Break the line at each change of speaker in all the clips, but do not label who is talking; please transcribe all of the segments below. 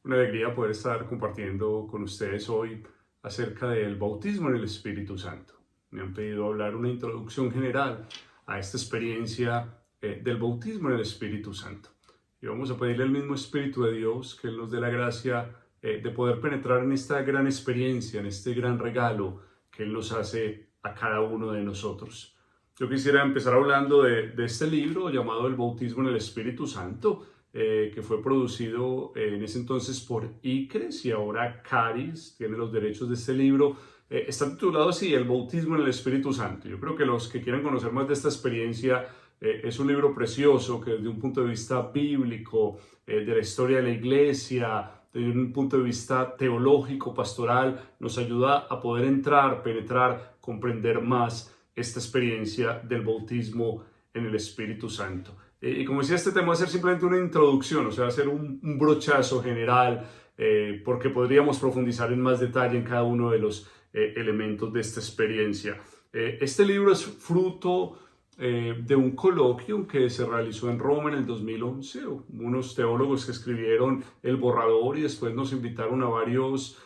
Una alegría poder estar compartiendo con ustedes hoy acerca del bautismo en el Espíritu Santo. Me han pedido hablar una introducción general a esta experiencia del bautismo en el Espíritu Santo. Y vamos a pedirle al mismo Espíritu de Dios que Él nos dé la gracia de poder penetrar en esta gran experiencia, en este gran regalo que Él nos hace a cada uno de nosotros. Yo quisiera empezar hablando de este libro llamado El bautismo en el Espíritu Santo, que fue producido en ese entonces por ICRES y ahora Caris tiene los derechos de este libro. Está titulado así, El bautismo en el Espíritu Santo. Yo creo que los que quieran conocer más de esta experiencia, es un libro precioso que desde un punto de vista bíblico, de la historia de la iglesia, desde un punto de vista teológico, pastoral, nos ayuda a poder entrar, penetrar, comprender más esta experiencia del bautismo en el Espíritu Santo. Y como decía, este tema va a ser simplemente una introducción, o sea, va a ser un brochazo general, porque podríamos profundizar en más detalle en cada uno de los elementos de esta experiencia. Este libro es fruto de un coloquio que se realizó en Roma en el 2011, unos teólogos que escribieron el borrador y después nos invitaron a varios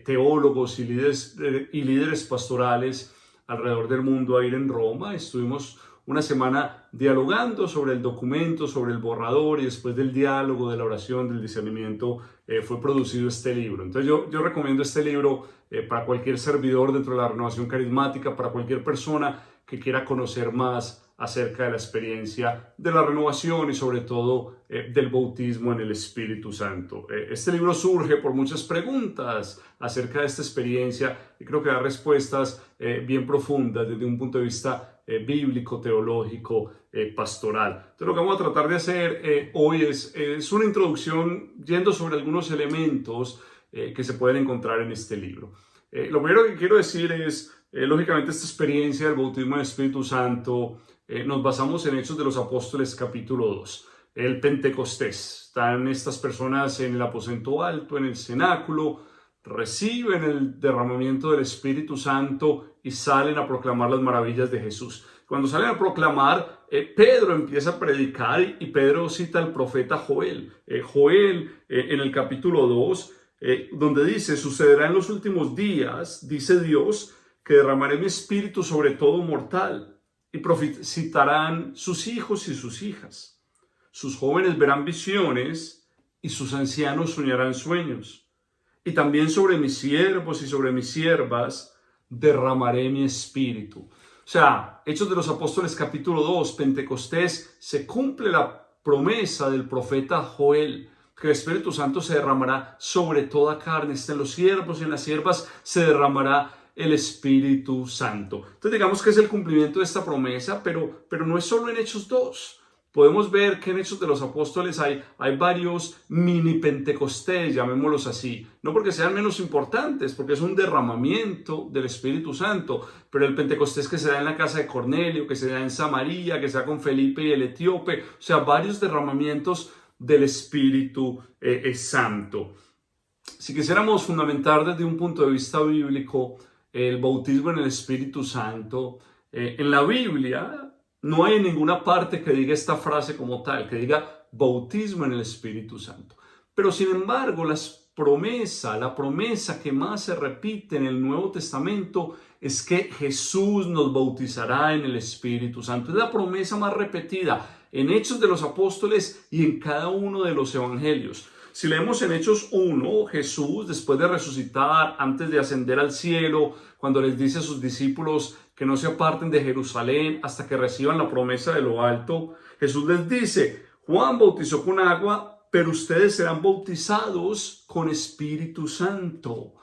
teólogos y líderes pastorales alrededor del mundo a ir en Roma. Estuvimos una semana dialogando sobre el documento, sobre el borrador, y después del diálogo, de la oración, del discernimiento, fue producido este libro. Entonces yo recomiendo este libro para cualquier servidor dentro de la renovación carismática, para cualquier persona que quiera conocer más acerca de la experiencia de la renovación y sobre todo del bautismo en el Espíritu Santo. Este libro surge por muchas preguntas acerca de esta experiencia y creo que da respuestas bien profundas desde un punto de vista bíblico, teológico, pastoral. Entonces lo que vamos a tratar de hacer hoy es una introducción yendo sobre algunos elementos que se pueden encontrar en este libro. Lo primero que quiero decir es, lógicamente, esta experiencia del bautismo en el Espíritu Santo, nos basamos en Hechos de los Apóstoles capítulo 2, el Pentecostés. Están estas personas en el aposento alto, en el cenáculo, reciben el derramamiento del Espíritu Santo y salen a proclamar las maravillas de Jesús. Cuando salen a proclamar, Pedro empieza a predicar y Pedro cita al profeta Joel. Joel en el capítulo 2, donde dice: sucederá en los últimos días, dice Dios, que derramaré mi espíritu sobre todo mortal, y profetizarán sus hijos y sus hijas. Sus jóvenes verán visiones y sus ancianos soñarán sueños. Y también sobre mis siervos y sobre mis siervas derramaré mi espíritu. O sea, Hechos de los Apóstoles capítulo 2, Pentecostés, se cumple la promesa del profeta Joel, que el Espíritu Santo se derramará sobre toda carne. En los siervos y en las siervas se derramará el Espíritu Santo. Entonces digamos que es el cumplimiento de esta promesa, pero no es solo en Hechos 2. Podemos ver que en Hechos de los Apóstoles hay varios mini Pentecostés, llamémoslos así. No porque sean menos importantes, porque es un derramamiento del Espíritu Santo. Pero el Pentecostés que se da en la casa de Cornelio, que se da en Samaria, que se da con Felipe y el etíope. O sea, varios derramamientos del Espíritu Santo. Si quisiéramos fundamentar desde un punto de vista bíblico el bautismo en el Espíritu Santo, en la Biblia no hay ninguna parte que diga esta frase como tal, que diga bautismo en el Espíritu Santo. Pero sin embargo, la promesa que más se repite en el Nuevo Testamento es que Jesús nos bautizará en el Espíritu Santo. Es la promesa más repetida en Hechos de los Apóstoles y en cada uno de los evangelios. Si leemos en Hechos 1, Jesús, después de resucitar, antes de ascender al cielo, cuando les dice a sus discípulos que no se aparten de Jerusalén hasta que reciban la promesa de lo alto, Jesús les dice: Juan bautizó con agua, pero ustedes serán bautizados con Espíritu Santo.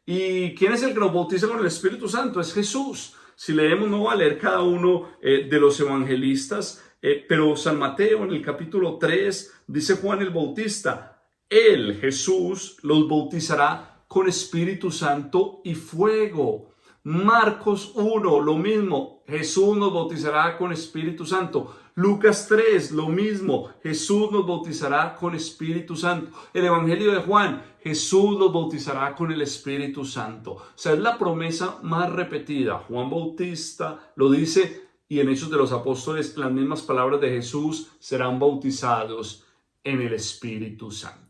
¿Y quién es el que nos bautiza con el Espíritu Santo? Es Jesús. Si leemos, no voy a leer cada uno de los evangelistas, pero San Mateo en el capítulo 3 dice: Juan el Bautista, él, Jesús, los bautizará con Espíritu Santo y fuego. Marcos 1, lo mismo, Jesús nos bautizará con Espíritu Santo. Lucas 3, lo mismo, Jesús nos bautizará con Espíritu Santo. El Evangelio de Juan, Jesús los bautizará con el Espíritu Santo. O sea, es la promesa más repetida. Juan Bautista lo dice, y en Hechos de los Apóstoles las mismas palabras de Jesús: serán bautizados en el Espíritu Santo.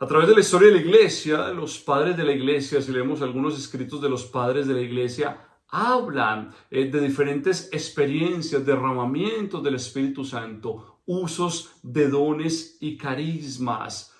A través de la historia de la iglesia, los padres de la iglesia, si leemos algunos escritos de los padres de la iglesia, hablan de diferentes experiencias, derramamientos del Espíritu Santo, usos de dones y carismas,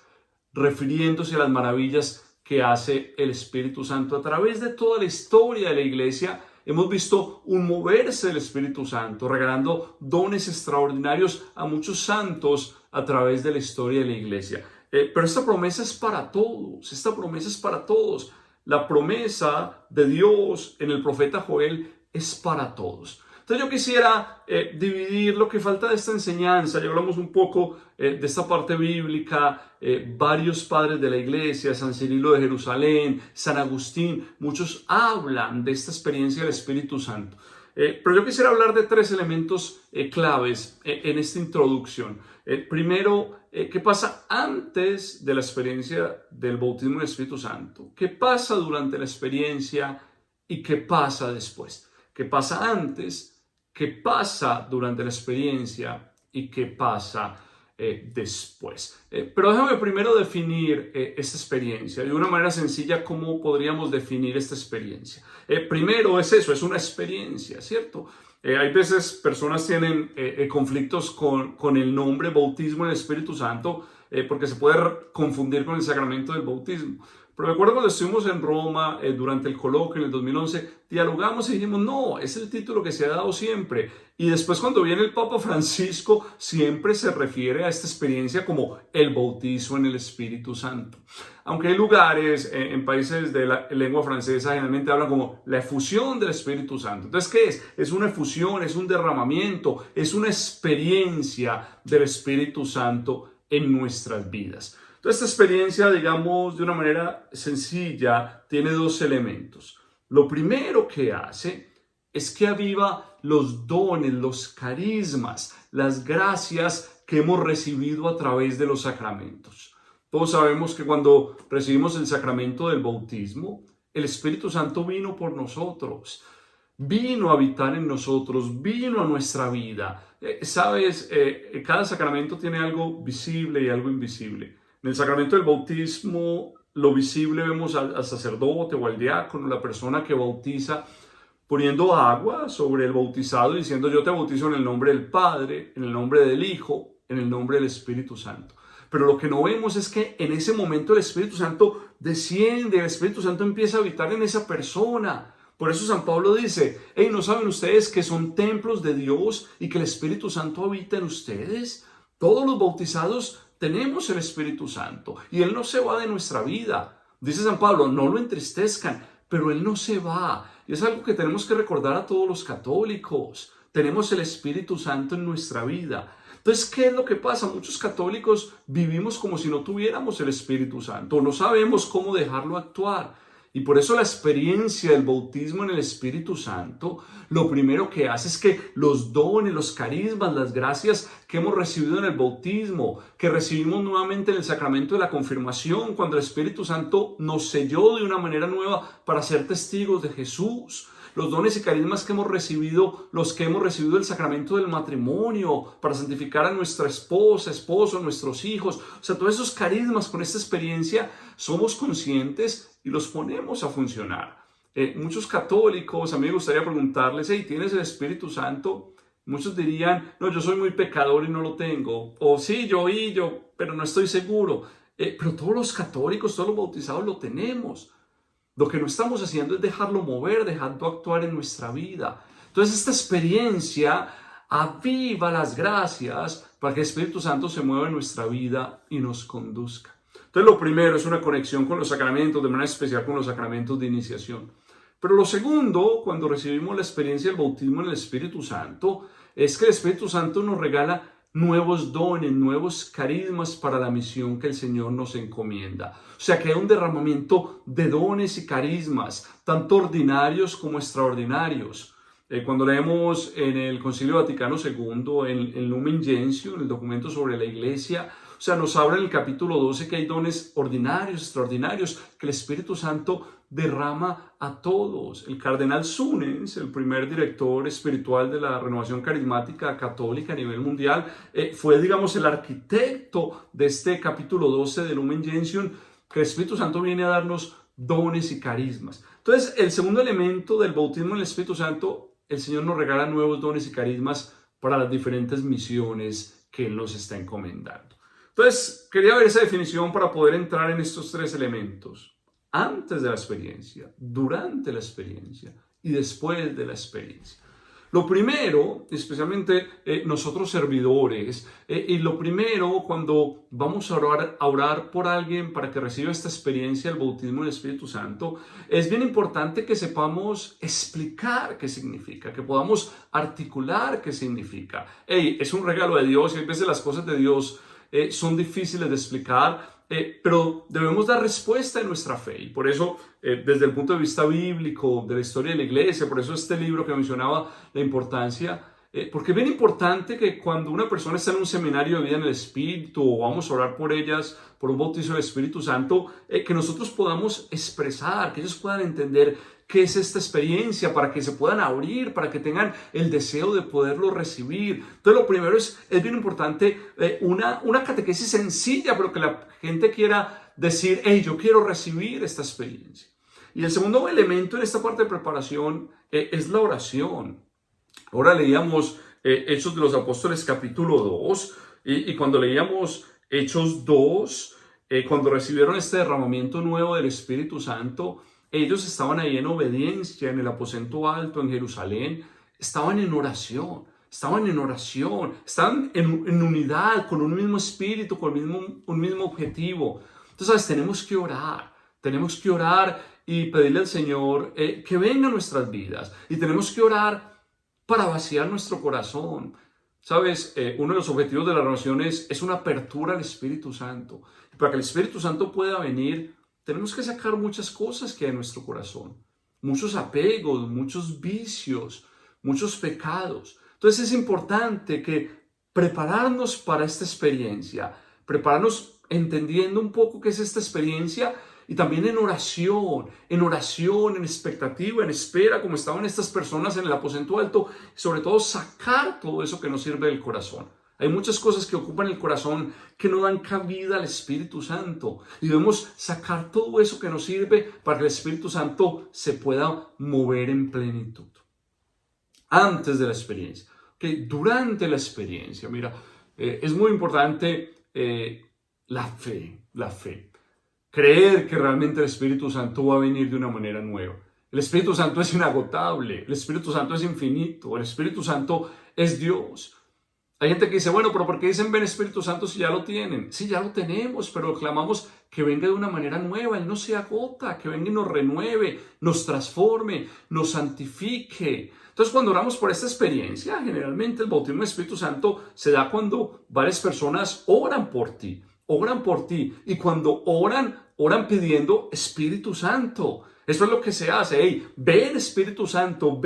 refiriéndose a las maravillas que hace el Espíritu Santo. A través de toda la historia de la iglesia hemos visto un moverse del Espíritu Santo, regalando dones extraordinarios a muchos santos a través de la historia de la iglesia. Pero esta promesa es para todos, esta promesa es para todos. La promesa de Dios en el profeta Joel es para todos. Entonces yo quisiera dividir lo que falta de esta enseñanza. Ya hablamos un poco de esta parte bíblica, varios padres de la iglesia, San Cirilo de Jerusalén, San Agustín, muchos hablan de esta experiencia del Espíritu Santo. Pero yo quisiera hablar de tres elementos claves en esta introducción. Primero, ¿qué pasa antes de la experiencia del bautismo del Espíritu Santo? ¿Qué pasa durante la experiencia y qué pasa después? ¿Qué pasa antes? ¿Qué pasa durante la experiencia y qué pasa después? Pero déjame primero definir esta experiencia. De una manera sencilla, ¿cómo podríamos definir esta experiencia? Primero es eso, es una experiencia, ¿cierto? Hay veces personas tienen conflictos con el nombre bautismo en el Espíritu Santo porque se puede confundir con el sacramento del bautismo. Pero me acuerdo cuando estuvimos en Roma durante el coloquio en el 2011, dialogamos y dijimos, no, es el título que se ha dado siempre. Y después cuando viene el Papa Francisco, siempre se refiere a esta experiencia como el bautismo en el Espíritu Santo. Aunque hay lugares en países de la lengua francesa generalmente hablan como la efusión del Espíritu Santo. Entonces, ¿qué es? Es una efusión, es un derramamiento, es una experiencia del Espíritu Santo en nuestras vidas. Entonces, esta experiencia, digamos, de una manera sencilla, tiene dos elementos. Lo primero que hace es que aviva los dones, los carismas, las gracias que hemos recibido a través de los sacramentos. Todos sabemos que cuando recibimos el sacramento del bautismo, el Espíritu Santo vino por nosotros, vino a habitar en nosotros, vino a nuestra vida. Sabes, cada sacramento tiene algo visible y algo invisible. En el sacramento del bautismo, lo visible vemos al sacerdote o al diácono, la persona que bautiza, poniendo agua sobre el bautizado y diciendo yo te bautizo en el nombre del Padre, en el nombre del Hijo, en el nombre del Espíritu Santo. Pero lo que no vemos es que en ese momento el Espíritu Santo desciende, el Espíritu Santo empieza a habitar en esa persona. Por eso San Pablo dice, hey, ¿no saben ustedes que son templos de Dios y que el Espíritu Santo habita en ustedes? Todos los bautizados tenemos el Espíritu Santo y Él no se va de nuestra vida. Dice San Pablo, no lo entristezcan, pero Él no se va. Y es algo que tenemos que recordar a todos los católicos. Tenemos el Espíritu Santo en nuestra vida. Entonces, ¿qué es lo que pasa? Muchos católicos vivimos como si no tuviéramos el Espíritu Santo. No sabemos cómo dejarlo actuar. Y por eso la experiencia del bautismo en el Espíritu Santo, lo primero que hace es que los dones, los carismas, las gracias que hemos recibido en el bautismo, que recibimos nuevamente en el sacramento de la confirmación, cuando el Espíritu Santo nos selló de una manera nueva para ser testigos de Jesús. Los dones y carismas que hemos recibido, los que hemos recibido del sacramento del matrimonio, para santificar a nuestra esposa, esposo, nuestros hijos. O sea, todos esos carismas con esta experiencia somos conscientes y los ponemos a funcionar. Muchos católicos, a mí me gustaría preguntarles, hey, ¿tienes el Espíritu Santo? Muchos dirían, no, yo soy muy pecador y no lo tengo. O sí, yo, pero no estoy seguro. Pero todos los católicos, todos los bautizados lo tenemos. Lo que no estamos haciendo es dejarlo mover, dejarlo actuar en nuestra vida. Entonces esta experiencia aviva las gracias para que el Espíritu Santo se mueva en nuestra vida y nos conduzca. Entonces lo primero es una conexión con los sacramentos, de manera especial con los sacramentos de iniciación. Pero lo segundo, cuando recibimos la experiencia del bautismo en el Espíritu Santo, es que el Espíritu Santo nos regala nuevos dones, nuevos carismas para la misión que el Señor nos encomienda. O sea que hay un derramamiento de dones y carismas, tanto ordinarios como extraordinarios. Cuando leemos en el Concilio Vaticano II, en Lumen Gentium, en el documento sobre la Iglesia, O sea, nos habla en el capítulo 12 que hay dones ordinarios, extraordinarios, que el Espíritu Santo derrama a todos. El cardenal Sunes, el primer director espiritual de la Renovación Carismática Católica a nivel mundial, fue, digamos, el arquitecto de este capítulo 12 de Lumen Gentium, que el Espíritu Santo viene a darnos dones y carismas. Entonces, el segundo elemento del bautismo en el Espíritu Santo, el Señor nos regala nuevos dones y carismas para las diferentes misiones que Él nos está encomendando. Entonces, quería ver esa definición para poder entrar en estos tres elementos. Antes de la experiencia, durante la experiencia y después de la experiencia. Lo primero, especialmente nosotros servidores, y lo primero cuando vamos a orar por alguien para que reciba esta experiencia del bautismo del Espíritu Santo, es bien importante que sepamos explicar qué significa, que podamos articular qué significa. Es un regalo de Dios y a veces las cosas de Dios son difíciles de explicar, pero debemos dar respuesta en nuestra fe y por eso desde el punto de vista bíblico de la historia de la iglesia, por eso este libro que mencionaba la importancia, porque es bien importante que cuando una persona está en un seminario de vida en el Espíritu o vamos a orar por ellas, por un bautizo del Espíritu Santo, que nosotros podamos expresar, que ellos puedan entender qué es esta experiencia, para que se puedan abrir, para que tengan el deseo de poderlo recibir. Entonces lo primero es bien importante una catequesis sencilla, pero que la gente quiera decir, hey, yo quiero recibir esta experiencia. Y el segundo elemento en esta parte de preparación es la oración. Ahora leíamos Hechos de los Apóstoles capítulo 2 y cuando leíamos Hechos 2, cuando recibieron este derramamiento nuevo del Espíritu Santo, ellos estaban ahí en obediencia, en el aposento alto, en Jerusalén, estaban en oración, estaban en unidad, con un mismo espíritu, con un mismo objetivo. Entonces, ¿sabes? Tenemos que orar y pedirle al Señor que venga a nuestras vidas. Y tenemos que orar para vaciar nuestro corazón. ¿Sabes? Uno de los objetivos de la oración es una apertura al Espíritu Santo. Y para que el Espíritu Santo pueda venir, tenemos que sacar muchas cosas que hay en nuestro corazón, muchos apegos, muchos vicios, muchos pecados. Entonces es importante que prepararnos para esta experiencia, prepararnos entendiendo un poco qué es esta experiencia y también en oración, en expectativa, en espera, como estaban estas personas en el aposento alto, y sobre todo sacar todo eso que nos sirve del corazón. Hay muchas cosas que ocupan el corazón que no dan cabida al Espíritu Santo y debemos sacar todo eso que nos sirve para que el Espíritu Santo se pueda mover en plenitud. Antes de la experiencia, durante la experiencia, mira, es muy importante la fe. Creer que realmente el Espíritu Santo va a venir de una manera nueva. El Espíritu Santo es inagotable, el Espíritu Santo es infinito, el Espíritu Santo es Dios. Hay gente que dice, bueno, pero ¿por qué dicen ven Espíritu Santo si ya lo tienen? Sí, ya lo tenemos, pero clamamos que venga de una manera nueva. Él no se agota, que venga y nos renueve, nos transforme, nos santifique. Entonces, cuando oramos por esta experiencia, generalmente el bautismo del Espíritu Santo se da cuando varias personas oran por ti. Y cuando oran pidiendo Espíritu Santo. Eso es lo que se hace. Hey, ven Espíritu Santo,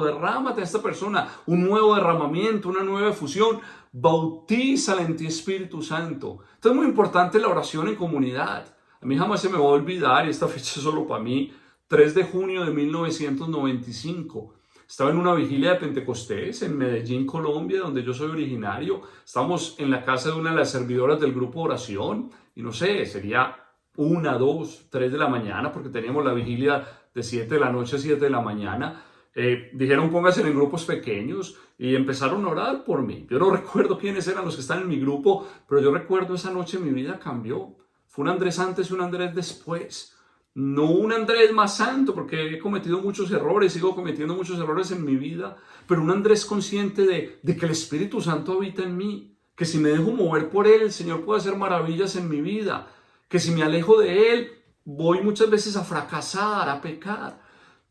derrámate a esta persona, un nuevo derramamiento, una nueva efusión, bautízala en ti Espíritu Santo. Entonces es muy importante la oración en comunidad. A mí jamás se me va a olvidar, y esta fecha es solo para mí, 3 de junio de 1995. Estaba en una vigilia de Pentecostés en Medellín, Colombia, donde yo soy originario. Estábamos en la casa de una de las servidoras del grupo de oración y no sé, sería 1, 2, 3 de la mañana, porque teníamos la vigilia de 7 de la noche a 7 de la mañana. Dijeron pónganse en grupos pequeños y empezaron a orar por mí. Yo no recuerdo quiénes eran los que están en mi grupo, pero yo recuerdo esa noche mi vida cambió. Fue un Andrés antes y un Andrés después. No un Andrés más santo, porque he cometido muchos errores, sigo cometiendo muchos errores en mi vida, pero un Andrés consciente de que el Espíritu Santo habita en mí, que si me dejo mover por Él, el Señor puede hacer maravillas en mi vida, que si me alejo de Él, voy muchas veces a fracasar, a pecar.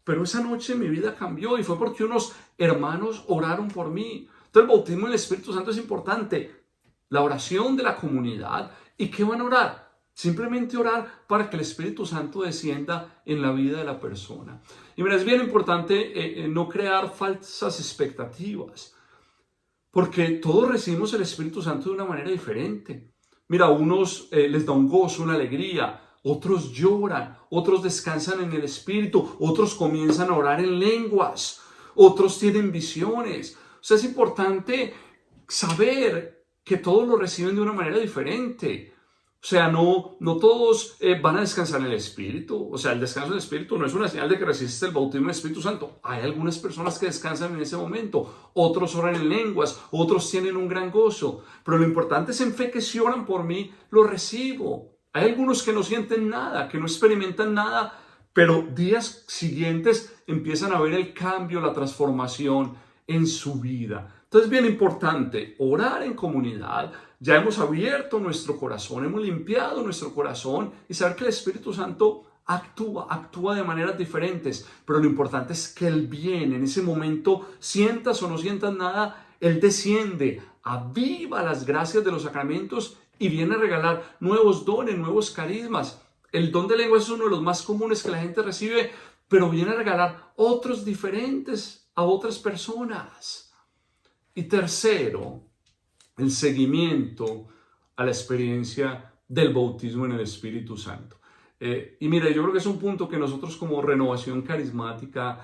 Pero esa noche mi vida cambió y fue porque unos hermanos oraron por mí. Entonces el bautismo del Espíritu Santo es importante. La oración de la comunidad. ¿Y qué van a orar? Simplemente orar para que el Espíritu Santo descienda en la vida de la persona. Y mira, es bien importante no crear falsas expectativas. porque todos recibimos el Espíritu Santo de una manera diferente. Mira, a unos les da un gozo, una alegría, otros lloran, otros descansan en el Espíritu, otros comienzan a orar en lenguas, otros tienen visiones. O sea, es importante saber que todos lo reciben de una manera diferente. O sea, no todos van a descansar en el Espíritu. O sea, el descanso del Espíritu no es una señal de que recibiste el bautismo del Espíritu Santo. Hay algunas personas que descansan en ese momento. Otros oran en lenguas. Otros tienen un gran gozo. Pero lo importante es en fe que si oran por mí, lo recibo. Hay algunos que no sienten nada, que no experimentan nada, pero días siguientes empiezan a ver el cambio, la transformación en su vida. Entonces es bien importante orar en comunidad. Ya hemos abierto nuestro corazón, hemos limpiado nuestro corazón y saber que el Espíritu Santo actúa de maneras diferentes, pero lo importante es que Él viene en ese momento, sientas o no sientas nada, Él desciende, aviva las gracias de los sacramentos y viene a regalar nuevos dones, nuevos carismas. El don de lenguas es uno de los más comunes que la gente recibe, pero viene a regalar otros diferentes a otras personas. Y tercero, el seguimiento a la experiencia del bautismo en el Espíritu Santo. Y mira, yo creo que es un punto que nosotros como Renovación Carismática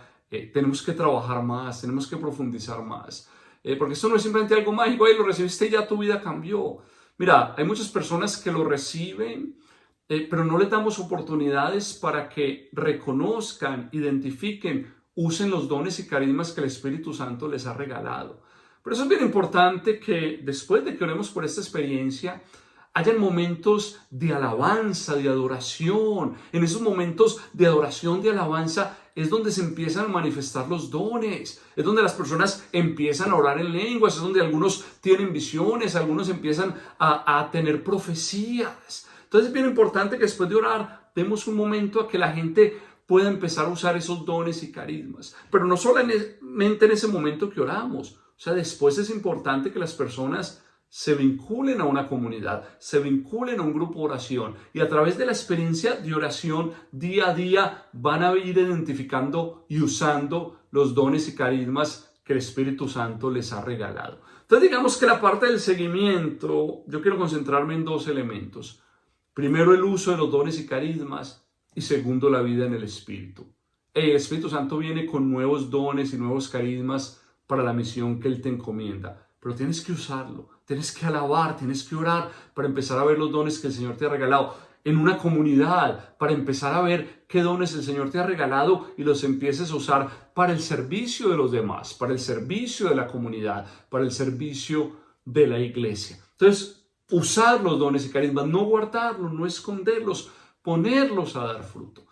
tenemos que trabajar más, tenemos que profundizar más. Porque esto no es simplemente algo mágico, lo recibiste y ya tu vida cambió. Mira, hay muchas personas que lo reciben, pero no les damos oportunidades para que reconozcan, identifiquen, usen los dones y carismas que el Espíritu Santo les ha regalado. Por eso es bien importante que después de que oremos por esta experiencia, hayan momentos de alabanza, de adoración. En esos momentos de adoración, de alabanza, es donde se empiezan a manifestar los dones. Es donde las personas empiezan a orar en lenguas. Es donde algunos tienen visiones, algunos empiezan a tener profecías. Entonces es bien importante que después de orar, demos un momento a que la gente pueda empezar a usar esos dones y carismas. Pero no solamente en ese momento que oramos. O sea, después es importante que las personas se vinculen a una comunidad, se vinculen a un grupo de oración y a través de la experiencia de oración día a día van a ir identificando y usando los dones y carismas que el Espíritu Santo les ha regalado. Entonces digamos que la parte del seguimiento, yo quiero concentrarme en dos elementos. Primero, el uso de los dones y carismas y segundo, la vida en el Espíritu. El Espíritu Santo viene con nuevos dones y nuevos carismas para la misión que Él te encomienda. Pero tienes que usarlo, tienes que alabar, tienes que orar para empezar a ver los dones que el Señor te ha regalado. En una comunidad, para empezar a ver qué dones el Señor te ha regalado y los empieces a usar para el servicio de los demás, para el servicio de la comunidad, para el servicio de la iglesia. Entonces, usar los dones y carismas, no guardarlos, no esconderlos, ponerlos a dar fruto.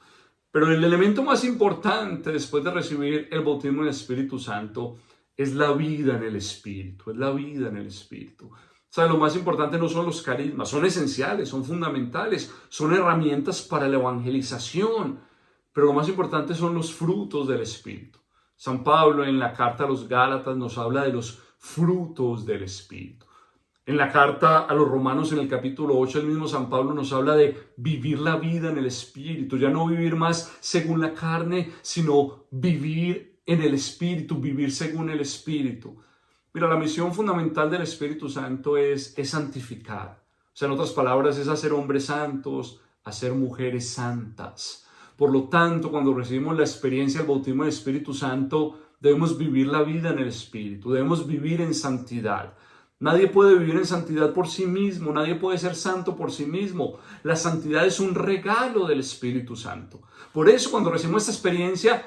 Pero el elemento más importante después de recibir el bautismo en el Espíritu Santo es la vida en el Espíritu, es la vida en el Espíritu. O sea, lo más importante no son los carismas, son esenciales, son fundamentales, son herramientas para la evangelización, pero lo más importante son los frutos del Espíritu. San Pablo en la carta a los Gálatas nos habla de los frutos del Espíritu. En la carta a los Romanos en el capítulo 8, el mismo San Pablo nos habla de vivir la vida en el Espíritu, ya no vivir más según la carne, sino vivir en el Espíritu, vivir según el Espíritu. Mira, la misión fundamental del Espíritu Santo es santificar. O sea, en otras palabras, es hacer hombres santos, hacer mujeres santas. Por lo tanto, cuando recibimos la experiencia del bautismo del Espíritu Santo, debemos vivir la vida en el Espíritu, debemos vivir en santidad. Nadie puede vivir en santidad por sí mismo, nadie puede ser santo por sí mismo. La santidad es un regalo del Espíritu Santo. Por eso, cuando recibimos esta experiencia,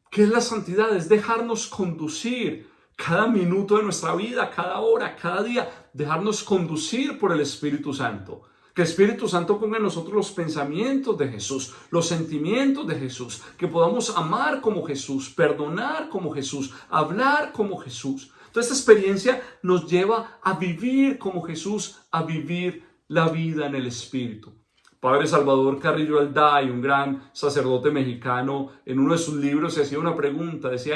¿qué es la santidad? Es dejarnos conducir cada minuto de nuestra vida, cada hora, cada día, dejarnos conducir por el Espíritu Santo. Que el Espíritu Santo ponga en nosotros los pensamientos de Jesús, los sentimientos de Jesús, que podamos amar como Jesús, perdonar como Jesús, hablar como Jesús. Entonces esta experiencia nos lleva a vivir como Jesús, a vivir la vida en el Espíritu. Padre Salvador Carrillo Alday, un gran sacerdote mexicano, en uno de sus libros se hacía una pregunta, decía,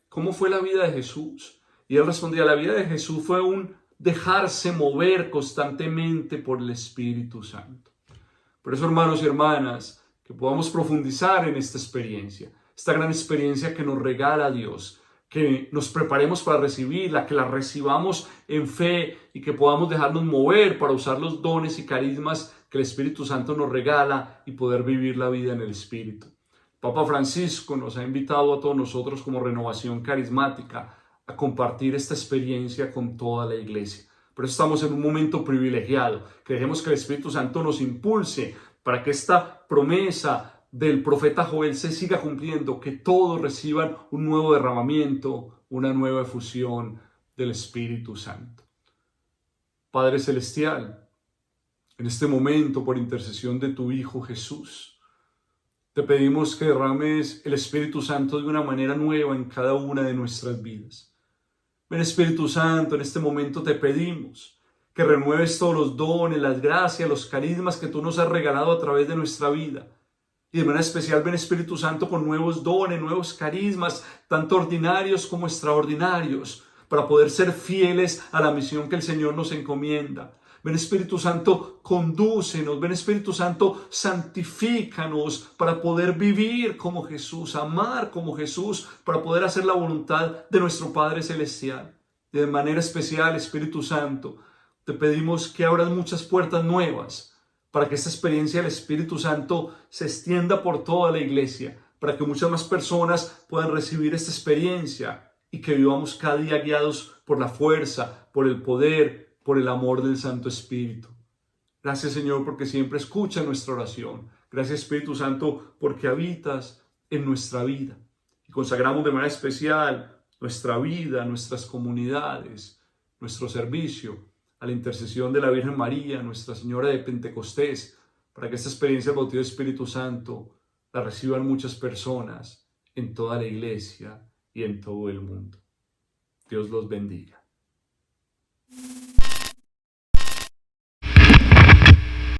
¿cómo fue la vida de Jesús? Y él respondía, la vida de Jesús fue un dejarse mover constantemente por el Espíritu Santo. Por eso, hermanos y hermanas, que podamos profundizar en esta experiencia, esta gran experiencia que nos regala Dios, que nos preparemos para recibirla, que la recibamos en fe y que podamos dejarnos mover para usar los dones y carismas que el Espíritu Santo nos regala y poder vivir la vida en el Espíritu. Papa Francisco nos ha invitado a todos nosotros como Renovación Carismática a compartir esta experiencia con toda la iglesia. Por eso estamos en un momento privilegiado, que dejemos que el Espíritu Santo nos impulse para que esta promesa del profeta Joel se siga cumpliendo, que todos reciban un nuevo derramamiento, una nueva efusión del Espíritu Santo. Padre Celestial, en este momento, por intercesión de tu Hijo Jesús, te pedimos que derrames el Espíritu Santo de una manera nueva en cada una de nuestras vidas. Ven Espíritu Santo, en este momento te pedimos que renueves todos los dones, las gracias, los carismas que tú nos has regalado a través de nuestra vida. Y de manera especial ven Espíritu Santo con nuevos dones, nuevos carismas, tanto ordinarios como extraordinarios, para poder ser fieles a la misión que el Señor nos encomienda. Ven Espíritu Santo, condúcenos. Ven Espíritu Santo, santifícanos para poder vivir como Jesús, amar como Jesús, para poder hacer la voluntad de nuestro Padre Celestial. Y de manera especial, Espíritu Santo, te pedimos que abras muchas puertas nuevas para que esta experiencia del Espíritu Santo se extienda por toda la iglesia, para que muchas más personas puedan recibir esta experiencia y que vivamos cada día guiados por la fuerza, por el poder, por el amor del Santo Espíritu. Gracias, Señor, porque siempre escuchas nuestra oración. Gracias, Espíritu Santo, porque habitas en nuestra vida. Y consagramos de manera especial nuestra vida, nuestras comunidades, nuestro servicio a la intercesión de la Virgen María, Nuestra Señora de Pentecostés, para que esta experiencia del bautismo del Espíritu Santo la reciban muchas personas en toda la iglesia y en todo el mundo. Dios los bendiga.